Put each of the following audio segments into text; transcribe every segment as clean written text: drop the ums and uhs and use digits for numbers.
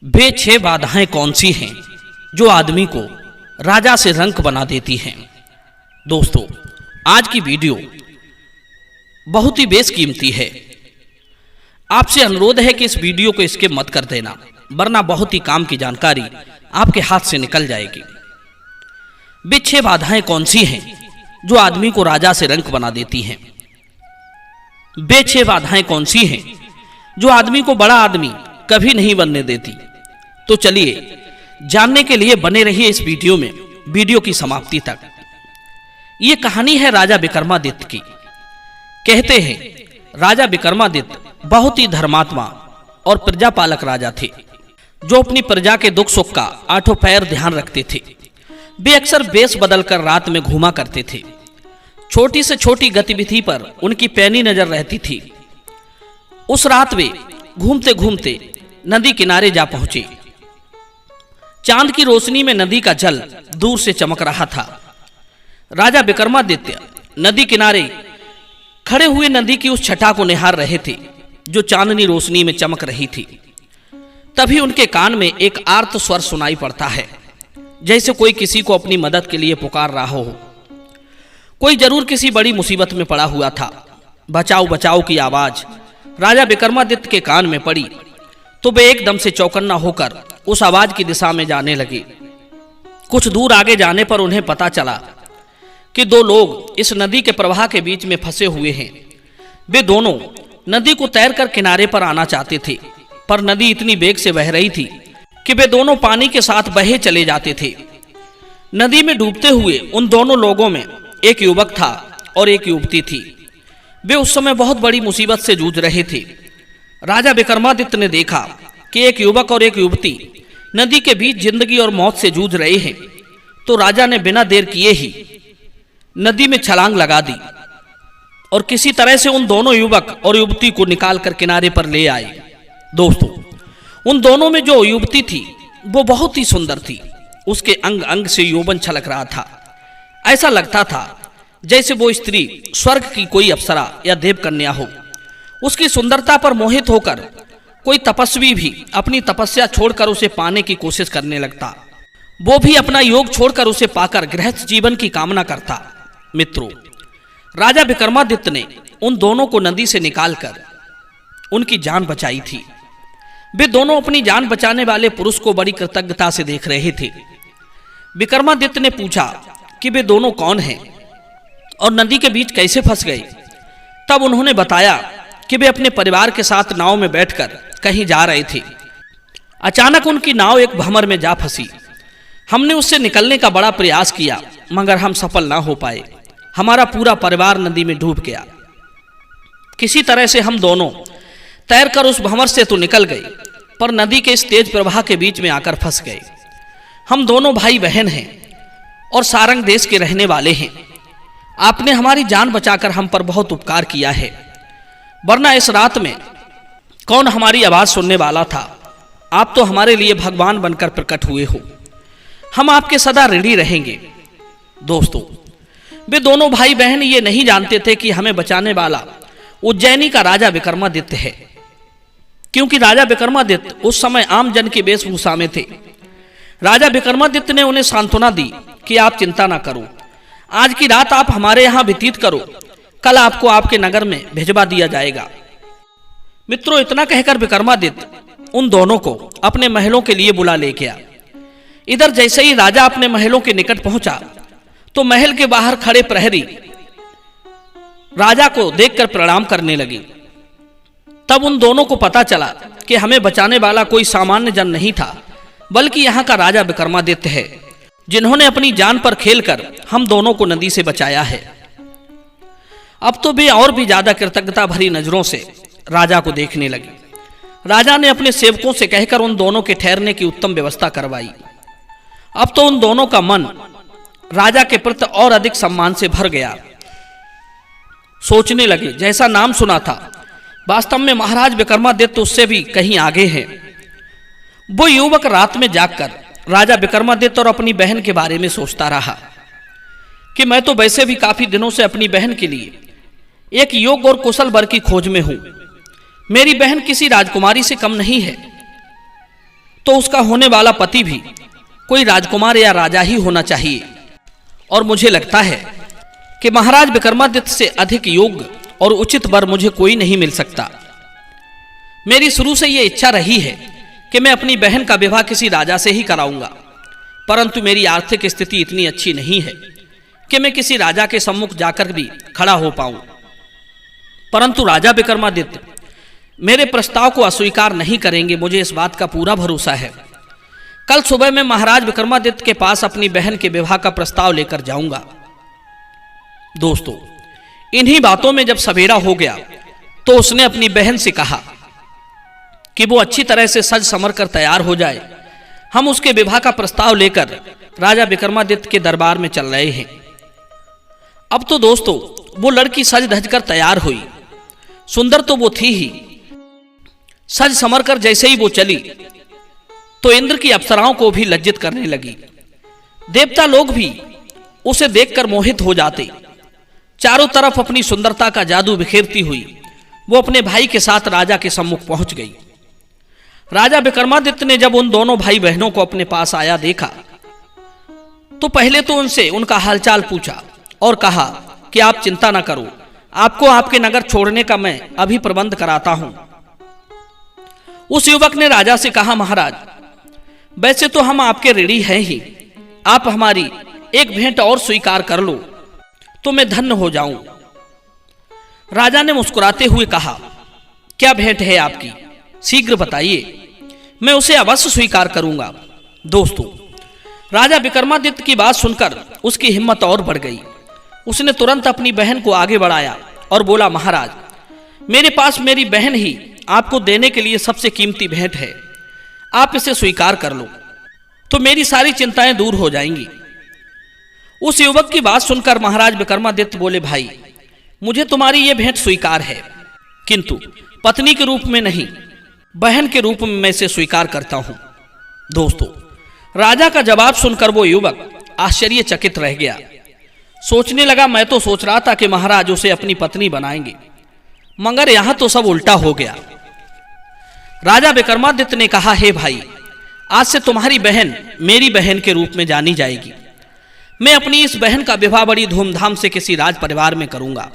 वे 6 बाधाएं कौन सी हैं जो आदमी को राजा से रंक बना देती हैं। दोस्तों, आज की वीडियो बहुत ही बेशकीमती है। आपसे अनुरोध है कि इस वीडियो को स्किप मत कर देना, वरना बहुत ही काम की जानकारी आपके हाथ से निकल जाएगी। वे 6 बाधाएं कौन सी हैं जो आदमी को राजा से रंक बना देती हैं। वे 6 बाधाएं कौन सी हैं जो आदमी को बड़ा आदमी कभी नहीं बनने देती। तो चलिए जानने के लिए बने रहिए इस वीडियो में, वीडियो की समाप्ति तक। ये कहानी है राजा विक्रमादित्य की। कहते हैं राजा विक्रमादित्य बहुत ही धर्मात्मा और प्रजापालक राजा थे, जो अपनी प्रजा के दुख सुख का आठों पैर ध्यान रखते थे। वे अक्सर वेश बदलकर रात में घूमा करते थे। छोटी से छोटी गतिविधि पर उनकी पैनी नजर रहती थी। उस रात वे घूमते घूमते नदी किनारे जा पहुंचे। चांद की रोशनी में नदी का जल दूर से चमक रहा था। राजा विक्रमादित्य नदी किनारे खड़े हुए नदी की उस छटा को निहार रहे थे जो चांदनी रोशनी में चमक रही थी। तभी उनके कान में एक आर्त स्वर सुनाई पड़ता है, जैसे कोई किसी को अपनी मदद के लिए पुकार रहा हो। कोई जरूर किसी बड़ी मुसीबत में पड़ा हुआ था। बचाओ बचाओ की आवाज राजा विक्रमादित्य के कान में पड़ी तो वे एकदम से चौकन्ना होकर उस आवाज की दिशा में जाने लगे। कुछ दूर आगे जाने पर उन्हें पता चला कि 2 लोग इस नदी के प्रवाह के बीच में फंसे हुए हैं। वे दोनों नदी को तैरकर किनारे पर आना चाहते थे, पर नदी इतनी वेग से बह रही थी कि वे दोनों पानी के साथ बहे चले जाते थे। नदी में डूबते हुए उन दोनों लोगों में एक युवक था और एक युवती थी। वे उस समय बहुत बड़ी मुसीबत से जूझ रहे थे। राजा विक्रमादित्य ने देखा कि एक युवक और एक युवती नदी के बीच जिंदगी और मौत से जूझ रहे हैं, तो राजा ने बिना देर किए ही नदी में छलांग लगा दी और किसी तरह से उन दोनों युवक और युवती को निकालकर किनारे पर ले आए। दोस्तों, उन दोनों में जो युवती थी वो बहुत ही सुंदर थी। उसके अंग अंग से यौवन छलक रहा था। ऐसा लगता था जैसे वो स्त्री स्वर्ग की कोई अप्सरा या देव कन्या हो। उसकी सुंदरता पर मोहित होकर कोई तपस्वी भी अपनी तपस्या छोड़कर उसे पाने की कोशिश करने लगता। वो भी अपना योग छोड़कर उसे पाकर गृहस्थ जीवन की कामना करता। मित्रों, राजा विक्रमादित्य ने उन दोनों को नदी से निकालकर उनकी जान बचाई थी। वे दोनों अपनी जान बचाने वाले पुरुष को बड़ी कृतज्ञता से देख रहे थे। विक्रमादित्य ने पूछा कि वे दोनों कौन हैं और नदी के बीच कैसे फंस गए। तब उन्होंने बताया कि वे अपने परिवार के साथ नाव में बैठकर कहीं जा रहे थे। अचानक उनकी नाव एक भंवर में जा फंसी। हमने उससे निकलने का बड़ा प्रयास किया, मगर हम सफल ना हो पाए। हमारा पूरा परिवार नदी में डूब गया। किसी तरह से हम दोनों तैरकर उस भंवर से तो निकल गए, पर नदी के इस तेज प्रवाह के बीच में आकर फंस गए। हम दोनों भाई बहन हैं और सारंग देश के रहने वाले हैं। आपने हमारी जान बचाकर हम पर बहुत उपकार किया है, वरना इस रात में कौन हमारी आवाज सुनने वाला था। आप तो हमारे लिए भगवान बनकर प्रकट हुए हो। हम आपके सदा ऋणी रहेंगे। दोस्तों, वे दोनों भाई बहन ये नहीं जानते थे कि हमें बचाने वाला उज्जैनी का राजा विक्रमादित्य है, क्योंकि राजा विक्रमादित्य उस समय आम जन की वेशभूषा में थे। राजा विक्रमादित्य ने उन्हें सांत्वना दी कि आप चिंता ना करो, आज की रात आप हमारे यहाँ व्यतीत करो, कल आपको आपके नगर में भिजवा दिया जाएगा। मित्रों, इतना कहकर विक्रमादित्य उन दोनों को अपने महलों के लिए बुला ले गया। इधर जैसे ही राजा अपने महलों के निकट पहुंचा तो महल के बाहर खड़े प्रहरी राजा को देखकर प्रणाम करने लगे। तब उन दोनों को पता चला कि हमें बचाने वाला कोई सामान्य जन नहीं था, बल्कि यहाँ का राजा विक्रमादित्य है, जिन्होंने अपनी जान पर खेलकर हम दोनों को नदी से बचाया है। अब तो वे और भी ज्यादा कृतज्ञता भरी नजरों से राजा को देखने लगे। राजा ने अपने सेवकों से कहकर उन दोनों के ठहरने की उत्तम व्यवस्था करवाई। अब तो उन दोनों का मन राजा के प्रति और अधिक सम्मान से भर गया। सोचने लगे, जैसा नाम सुना था वास्तव में महाराज विक्रमादित्य उससे भी कहीं आगे हैं। वो युवक रात में जागकर राजा विक्रमादित्य और अपनी बहन के बारे में सोचता रहा कि मैं तो वैसे भी काफी दिनों से अपनी बहन के लिए एक योग्य और कुशल वर की खोज में हूं। मेरी बहन किसी राजकुमारी से कम नहीं है। तो उसका होने वाला पति भी कोई राजकुमार या राजा ही होना चाहिए। और मुझे लगता है कि महाराज विक्रमादित्य से अधिक योग्य और उचित वर मुझे कोई नहीं मिल सकता। मेरी शुरू से यह इच्छा रही है कि मैं अपनी बहन का विवाह किसी राजा से ही कराऊंगा, परंतु मेरी आर्थिक स्थिति इतनी अच्छी नहीं है कि मैं किसी राजा के सम्मुख जाकर भी खड़ा हो पाऊं। परंतु राजा विक्रमादित्य मेरे प्रस्ताव को अस्वीकार नहीं करेंगे, मुझे इस बात का पूरा भरोसा है। कल सुबह मैं महाराज विक्रमादित्य के पास अपनी बहन के विवाह का प्रस्ताव लेकर जाऊंगा। दोस्तों, इन्हीं बातों में जब सवेरा हो गया तो उसने अपनी बहन से कहा कि वो अच्छी तरह से सज संवर कर तैयार हो जाए, हम उसके विवाह का प्रस्ताव लेकर राजा विक्रमादित्य के दरबार में चल रहे हैं। अब तो दोस्तों वो लड़की सज धज कर तैयार हुई। सुंदर तो वो थी ही, सज संवर कर जैसे ही वो चली तो इंद्र की अप्सराओं को भी लज्जित करने लगी। देवता लोग भी उसे देखकर मोहित हो जाते। चारों तरफ अपनी सुंदरता का जादू बिखेरती हुई वो अपने भाई के साथ राजा के सम्मुख पहुंच गई। राजा विक्रमादित्य ने जब उन दोनों भाई बहनों को अपने पास आया देखा तो पहले तो उनसे उनका हालचाल पूछा और कहा कि आप चिंता न करो, आपको आपके नगर छोड़ने का मैं अभी प्रबंध कराता हूं। उस युवक ने राजा से कहा, महाराज वैसे तो हम आपके ऋणी हैं ही, आप हमारी एक भेंट और स्वीकार कर लो तो मैं धन्य हो जाऊं। राजा ने मुस्कुराते हुए कहा, क्या भेंट है आपकी, शीघ्र बताइए, मैं उसे अवश्य स्वीकार करूंगा। दोस्तों, राजा विक्रमादित्य की बात सुनकर उसकी हिम्मत और बढ़ गई। उसने तुरंत अपनी बहन को आगे बढ़ाया और बोला, महाराज मेरे पास मेरी बहन ही आपको देने के लिए सबसे कीमती भेंट है, आप इसे स्वीकार कर लो तो मेरी सारी चिंताएं दूर हो जाएंगी। उस युवक की बात सुनकर महाराज विक्रमादित्य बोले, भाई मुझे तुम्हारी ये भेंट स्वीकार है, किंतु पत्नी के रूप में नहीं, बहन के रूप में मैं इसे स्वीकार करता हूं। दोस्तों, राजा का जवाब सुनकर वो युवक आश्चर्यचकित रह गया। सोचने लगा, मैं तो सोच रहा था कि महाराज उसे अपनी पत्नी बनाएंगे, मगर यहां तो सब उल्टा हो गया। राजा विक्रमादित्य ने कहा, हे भाई, आज से तुम्हारी बहन मेरी बहन के रूप में जानी जाएगी। मैं अपनी इस बहन का विवाह बड़ी धूमधाम से किसी राज परिवार में करूंगा।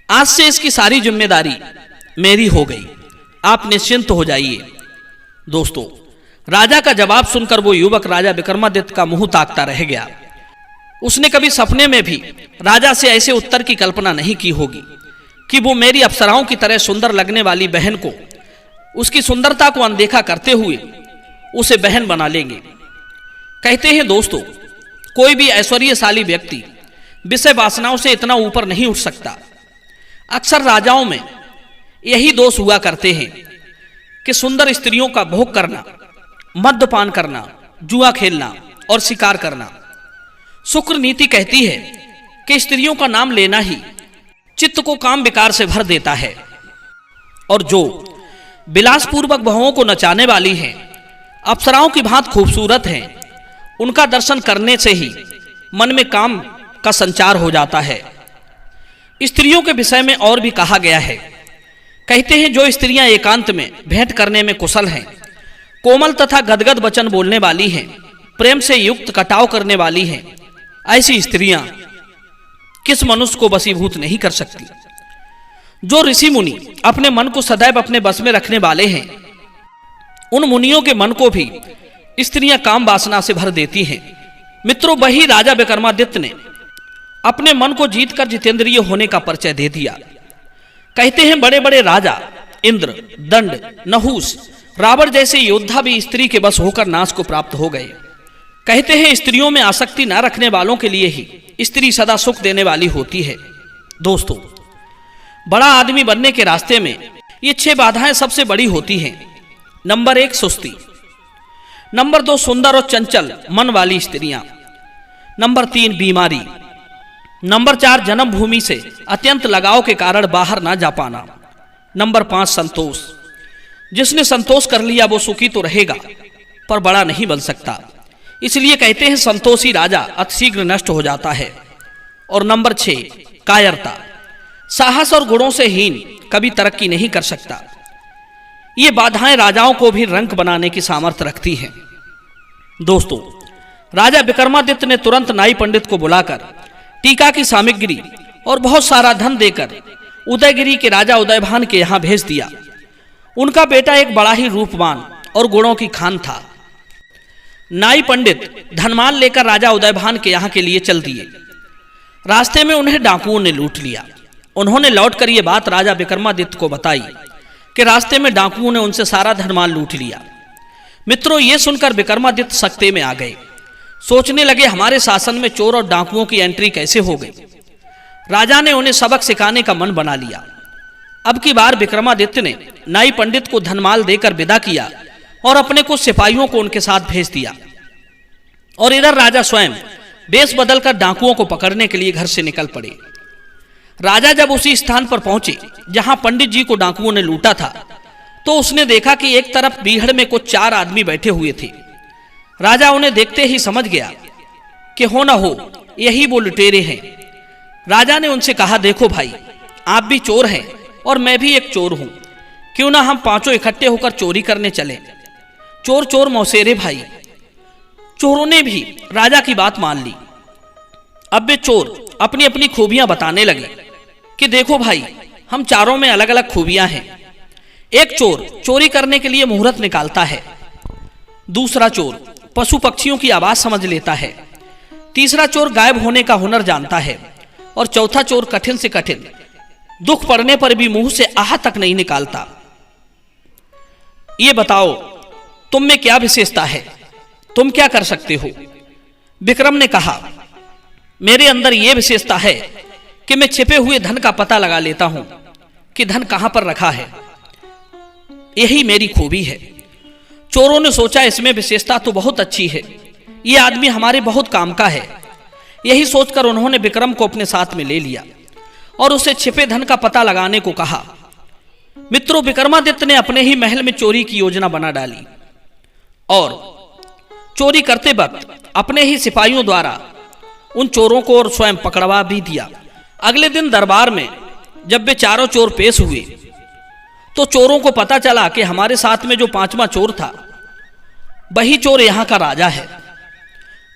आज से इसकी सारी जिम्मेदारी मेरी हो गई, आप निश्चिंत हो जाइए। दोस्तों, राजा का जवाब सुनकर वो युवक राजा विक्रमादित्य का मुंह ताकता रह गया। उसने कभी सपने में भी राजा से ऐसे उत्तर की कल्पना नहीं की होगी कि वो मेरी अप्सराओं की तरह सुंदर लगने वाली बहन को, उसकी सुंदरता को अनदेखा करते हुए उसे बहन बना लेंगे। कहते हैं दोस्तों, कोई भी ऐश्वर्यशाली व्यक्ति विषय वासनाओं से इतना ऊपर नहीं उठ सकता। अक्सर राजाओं में यही दोष हुआ करते हैं कि सुंदर स्त्रियों का भोग करना, मद्यपान करना, जुआ खेलना और शिकार करना। शुक्र नीति कहती है कि स्त्रियों का नाम लेना ही चित्त को काम विकार से भर देता है, और जो विलासपूर्वक बहुओं को नचाने वाली हैं, अप्सराओं की भांति खूबसूरत हैं, उनका दर्शन करने से ही मन में काम का संचार हो जाता है। स्त्रियों के विषय में और भी कहा गया है, कहते हैं जो स्त्रियां एकांत में भेंट करने में कुशल हैं, कोमल तथा गदगद वचन बोलने वाली हैं, प्रेम से युक्त कटाव करने वाली हैं, ऐसी स्त्रियां किस मनुष्य को वशीभूत नहीं कर सकती। जो ऋषि मुनि अपने मन को सदैव अपने बस में रखने वाले हैं, उन मुनियों के मन को भी स्त्रियां काम वासना से भर देती हैं। मित्रों, वही राजा विक्रमादित्य ने अपने मन को जीतकर जितेंद्रिय होने का परिचय दे दिया। कहते हैं बड़े बड़े राजा इंद्र, दंड, नहुस, रावण जैसे योद्धा भी स्त्री के बस होकर नाश को प्राप्त हो गए। कहते हैं स्त्रियों में आसक्ति न रखने वालों के लिए ही स्त्री सदा सुख देने वाली होती है। दोस्तों, बड़ा आदमी बनने के रास्ते में ये 6 बाधाएं सबसे बड़ी होती हैं। नंबर 1 सुस्ती, नंबर 2 सुंदर और चंचल मन वाली स्त्रियां, नंबर 3 बीमारी, नंबर 4 जन्मभूमि से अत्यंत लगाव के कारण बाहर ना जा पाना, नंबर 5 संतोष, जिसने संतोष कर लिया वो सुखी तो रहेगा पर बड़ा नहीं बन सकता, इसलिए कहते हैं संतोषी राजा अतिशीघ्र नष्ट हो जाता है। और नंबर 6 कायरता, साहस और गुणों से हीन कभी तरक्की नहीं कर सकता। ये बाधाएं राजाओं को भी रंक बनाने की सामर्थ्य रखती हैं। दोस्तों, राजा विक्रमादित्य ने तुरंत नाई पंडित को बुलाकर टीका की सामग्री और बहुत सारा धन देकर उदयगिरी के राजा उदयभान के यहाँ भेज दिया। उनका बेटा एक बड़ा ही रूपवान और गुणों की खान था। नाई पंडित धनमाल लेकर राजा उदयभान के यहाँ के लिए चल दिए। रास्ते में उन्हें डाकुओं ने लूट लिया। उन्होंने लौटकर ये बात राजा विक्रमादित्य को बताई कि रास्ते में डाकुओं ने उनसे सारा धनमाल लूट लिया। मित्रों, ये सुनकर विक्रमादित्य सकते में आ गए। सोचने लगे, हमारे शासन में चोर और डाकुओं की एंट्री कैसे हो गई। राजा ने उन्हें सबक सिखाने का मन बना लिया। अब की बार विक्रमादित्य ने नाई पंडित को धनमाल देकर विदा किया और अपने कुछ सिपाहियों को उनके साथ भेज दिया। और इधर राजा स्वयं वेश बदलकर डाकुओं को पकड़ने के लिए घर से निकल पड़े। राजा जब उसी स्थान पर पहुंचे जहां पंडित जी को डाकुओं ने लूटा था, तो उसने देखा कि एक तरफ बीहड़ में कुछ 4 आदमी बैठे हुए थे। राजा उन्हें देखते ही समझ गया कि हो न हो यही वो लुटेरे हैं। राजा ने उनसे कहा, देखो भाई, आप भी चोर हैं और मैं भी एक चोर हूं। क्यों ना हम पांचों इकट्ठे होकर चोरी करने चले। चोर चोर मौसेरे भाई। चोरों ने भी राजा की बात मान ली। अब वे चोर अपनी अपनी खूबियां बताने लगे कि देखो भाई, हम चारों में अलग अलग खूबियां हैं। एक चोर चोरी करने के लिए मुहूर्त निकालता है, दूसरा चोर पशु पक्षियों की आवाज समझ लेता है, तीसरा चोर गायब होने का हुनर जानता है और चौथा चोर कठिन से कठिन दुख पड़ने पर भी मुंह से आह तक नहीं निकालता। ये बताओ, तुम में क्या विशेषता है? तुम क्या कर सकते हो? विक्रम ने कहा, मेरे अंदर यह विशेषता है कि मैं छिपे हुए धन का पता लगा लेता हूं कि धन कहां पर रखा है। यही मेरी खूबी है। चोरों ने सोचा, इसमें विशेषता तो बहुत अच्छी है, यह आदमी हमारे बहुत काम का है। यही सोचकर उन्होंने विक्रम को अपने साथ में ले लिया और उसे छिपे धन का पता लगाने को कहा। मित्रों, विक्रमादित्य ने अपने ही महल में चोरी की योजना बना डाली और चोरी करते वक्त अपने ही सिपाहियों द्वारा उन चोरों को और स्वयं पकड़वा भी दिया। अगले दिन दरबार में जब वे चारों चोर पेश हुए तो चोरों को पता चला कि हमारे साथ में जो 5वां चोर था वही चोर यहां का राजा है।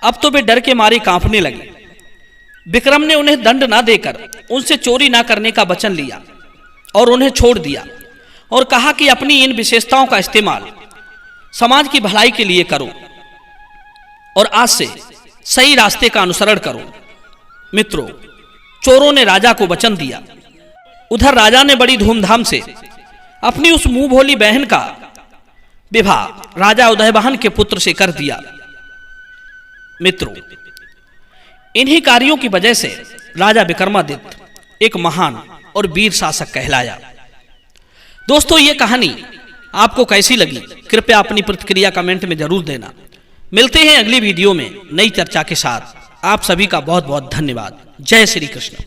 अब तो वे डर के मारे कांपने लगे। विक्रम ने उन्हें दंड ना देकर उनसे चोरी ना करने का वचन लिया और उन्हें छोड़ दिया और कहा कि अपनी इन विशेषताओं का इस्तेमाल समाज की भलाई के लिए करो और आज से सही रास्ते का अनुसरण करो। मित्रों, चोरों ने राजा को वचन दिया। उधर राजा ने बड़ी धूमधाम से अपनी उस मुंह भोली बहन का विवाह राजा उदयभान के पुत्र से कर दिया। मित्रों, इन्हीं कार्यों की वजह से राजा विक्रमादित्य एक महान और वीर शासक कहलाया। दोस्तों, ये कहानी आपको कैसी लगी? कृपया अपनी प्रतिक्रिया कमेंट में जरूर देना। मिलते हैं अगली वीडियो में नई चर्चा के साथ। आप सभी का बहुत बहुत धन्यवाद। जय श्री कृष्ण।